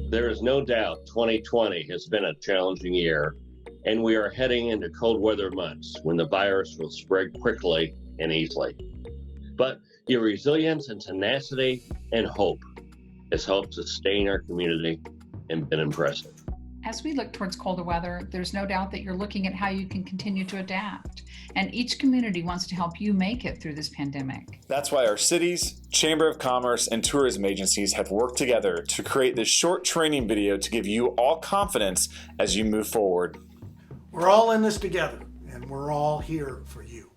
There is no doubt 2020 has been a challenging year, and we are heading into cold weather months when the virus will spread quickly and easily. But your resilience and tenacity and hope has helped sustain our community and been impressive. As we look towards colder weather, there's no doubt that you're looking at how you can continue to adapt. And each community wants to help you make it through this pandemic. That's why our cities, Chamber of Commerce, and tourism agencies have worked together to create this short training video to give you all confidence as you move forward. We're all in this together, and we're all here for you.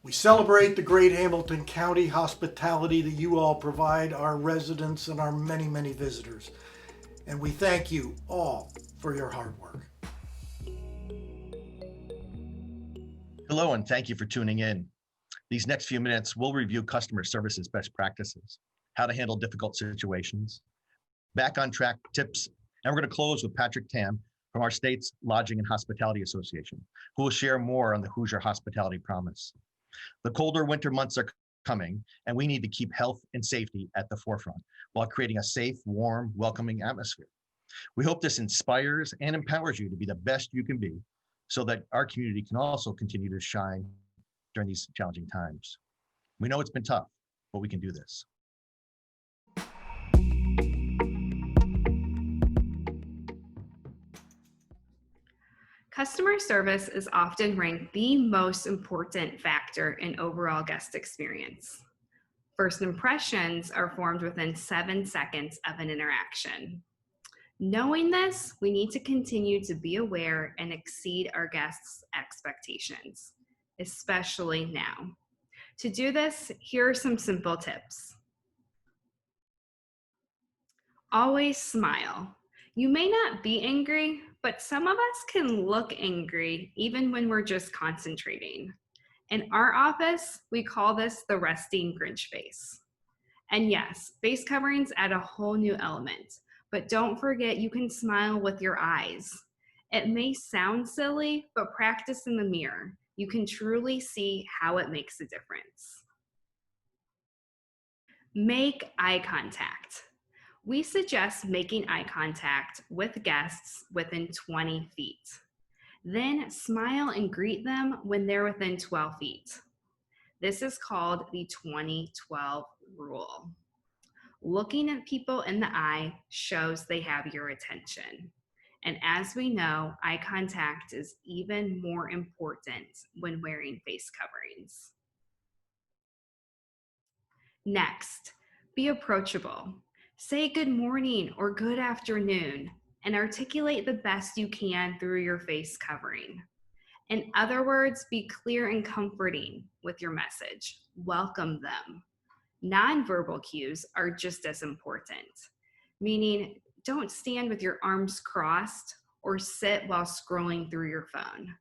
We celebrate the great Hamilton County hospitality that you all provide our residents and our many, many visitors. And we thank you all for your hard work. Hello, and thank you for tuning in. These next few minutes, we'll review customer services best practices, how to handle difficult situations, back on track tips, and we're going to close with Patrick Tam from our state's Lodging and Hospitality Association, who will share more on the Hoosier Hospitality Promise. The colder winter months are coming, and we need to keep health and safety at the forefront while creating a safe, warm, welcoming atmosphere. We hope this inspires and empowers you to be the best you can be so that our community can also continue to shine during these challenging times. We know it's been tough, but we can do this. Customer service is often ranked the most important factor in overall guest experience. First impressions are formed within 7 seconds of an interaction. Knowing this, we need to continue to be aware and exceed our guests' expectations, especially now. To do this, here are some simple tips. Always smile. You may not be angry, but some of us can look angry even when we're just concentrating. In our office, we call this the resting Grinch face. And yes, face coverings add a whole new element, but don't forget you can smile with your eyes. It may sound silly, but practice in the mirror. You can truly see how it makes a difference. Make eye contact. We suggest making eye contact with guests within 20 feet. Then smile and greet them when they're within 12 feet. This is called the 20-12 rule. Looking at people in the eye shows they have your attention. And as we know, eye contact is even more important when wearing face coverings. Next, be approachable. Say good morning or good afternoon and articulate the best you can through your face covering. In other words, be clear and comforting with your message. Welcome them. Nonverbal cues are just as important, meaning don't stand with your arms crossed or sit while scrolling through your phone.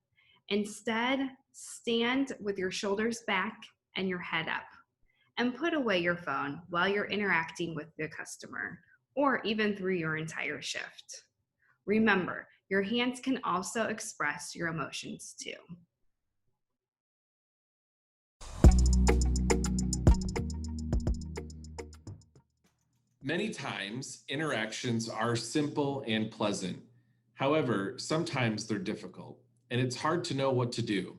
Instead, stand with your shoulders back and your head up, and put away your phone while you're interacting with the customer or even through your entire shift. Remember, your hands can also express your emotions too. Many times, interactions are simple and pleasant. However, sometimes they're difficult, and it's hard to know what to do.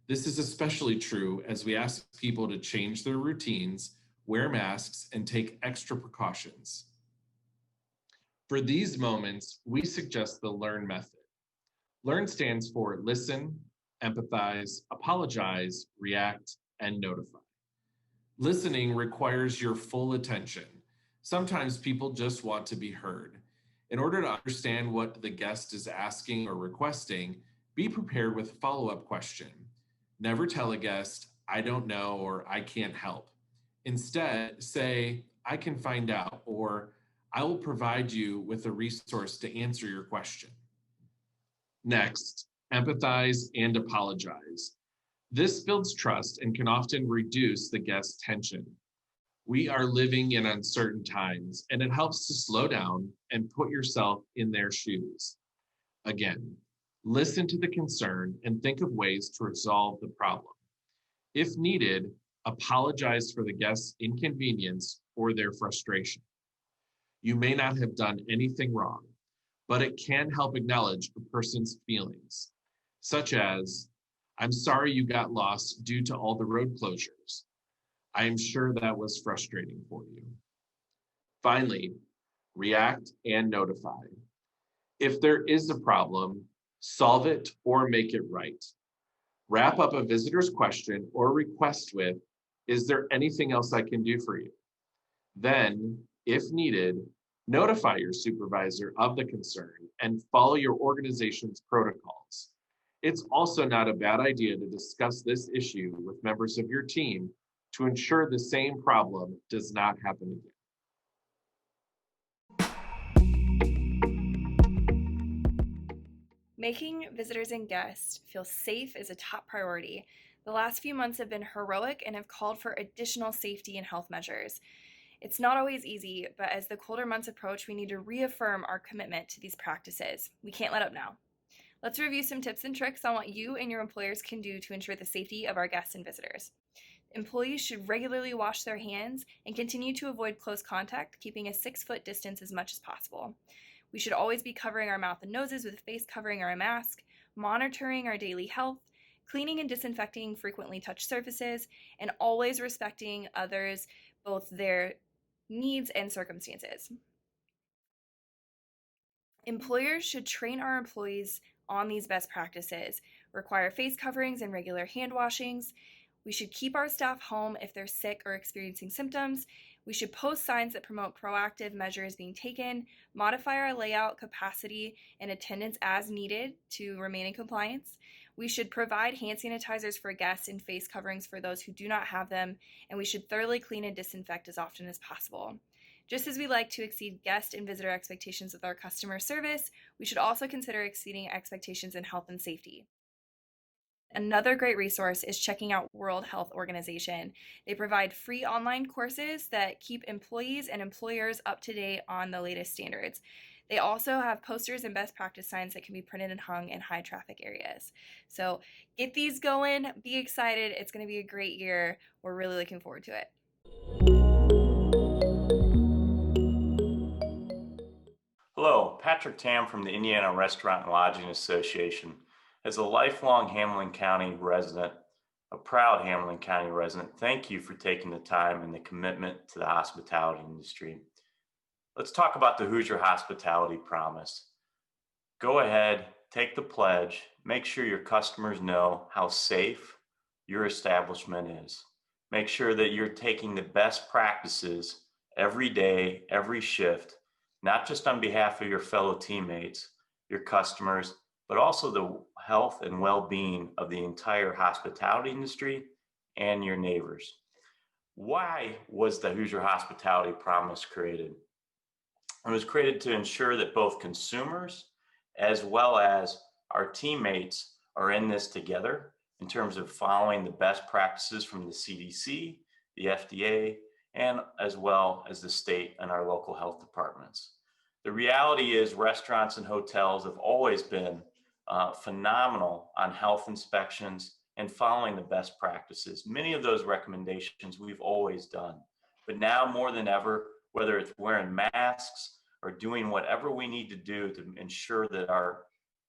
This is especially true as we ask people to change their routines, wear masks, and take extra precautions. For these moments, we suggest the LEARN method. LEARN stands for listen, empathize, apologize, react, and notify. Listening requires your full attention. Sometimes people just want to be heard. In order to understand what the guest is asking or requesting, be prepared with a follow-up question. Never tell a guest, I don't know, or I can't help. Instead, say, I can find out, or I will provide you with a resource to answer your question. Next, empathize and apologize. This builds trust and can often reduce the guest's tension. We are living in uncertain times, and it helps to slow down and put yourself in their shoes. Again, listen to the concern and think of ways to resolve the problem. If needed, Apologize for the guest's inconvenience or their frustration. You may not have done anything wrong, but it can help acknowledge a person's feelings, such as, "I'm sorry you got lost due to all the road closures. I am sure that was frustrating for you." Finally, react and notify. If there is a problem, solve it or make it right. Wrap up a visitor's question or request with, "Is there anything else I can do for you?" Then, if needed, notify your supervisor of the concern and follow your organization's protocols. It's also not a bad idea to discuss this issue with members of your team to ensure the same problem does not happen again. Making visitors and guests feel safe is a top priority. The last few months have been heroic and have called for additional safety and health measures. It's not always easy, but as the colder months approach, we need to reaffirm our commitment to these practices. We can't let up now. Let's review some tips and tricks on what you and your employers can do to ensure the safety of our guests and visitors. Employees should regularly wash their hands and continue to avoid close contact, keeping a 6-foot distance as much as possible. We should always be covering our mouth and noses with a face covering or a mask, monitoring our daily health, cleaning and disinfecting frequently touched surfaces, and always respecting others, both their needs and circumstances. Employers should train our employees on these best practices, require face coverings and regular hand washings. We should keep our staff home if they're sick or experiencing symptoms. We should post signs that promote proactive measures being taken, modify our layout, capacity, and attendance as needed to remain in compliance. We should provide hand sanitizers for guests and face coverings for those who do not have them, and we should thoroughly clean and disinfect as often as possible. Just as we like to exceed guest and visitor expectations with our customer service, we should also consider exceeding expectations in health and safety. Another great resource is checking out World Health Organization. They provide free online courses that keep employees and employers up to date on the latest standards. They also have posters and best practice signs that can be printed and hung in high traffic areas. So get these going, be excited. It's going to be a great year. We're really looking forward to it. Hello, Patrick Tam from the Indiana Restaurant and Lodging Association. As a lifelong Hamilton County resident, a proud Hamilton County resident, thank you for taking the time and the commitment to the hospitality industry. Let's talk about the Hoosier Hospitality Promise. Go ahead, take the pledge, make sure your customers know how safe your establishment is. Make sure that you're taking the best practices every day, every shift, not just on behalf of your fellow teammates, your customers, but also the health and well-being of the entire hospitality industry and your neighbors. Why was the Hoosier Hospitality Promise created? It was created to ensure that both consumers as well as our teammates are in this together in terms of following the best practices from the CDC, the FDA, and as well as the state and our local health departments. The reality is restaurants and hotels have always been phenomenal on health inspections and following the best practices. Many of those recommendations we've always done, but now more than ever, whether it's wearing masks or doing whatever we need to do to ensure that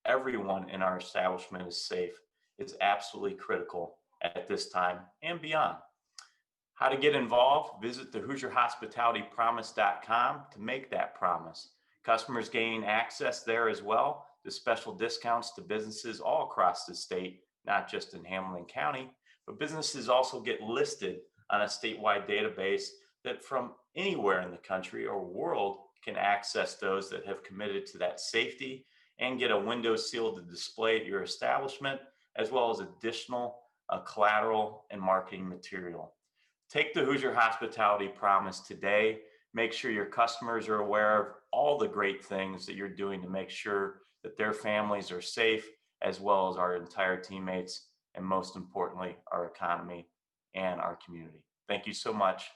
everyone in our establishment is safe, is absolutely critical at this time and beyond. How to get involved? Visit the HoosierHospitalityPromise.com to make that promise. Customers gain access there as well to special discounts to businesses all across the state, not just in Hamilton County, but businesses also get listed on a statewide database that from anywhere in the country or world can access those that have committed to that safety and get a window seal to display at your establishment, as well as additional collateral and marketing material. Take the Hoosier Hospitality Promise today. Make sure your customers are aware of all the great things that you're doing to make sure that their families are safe, as well as our entire teammates, and most importantly, our economy and our community. Thank you so much.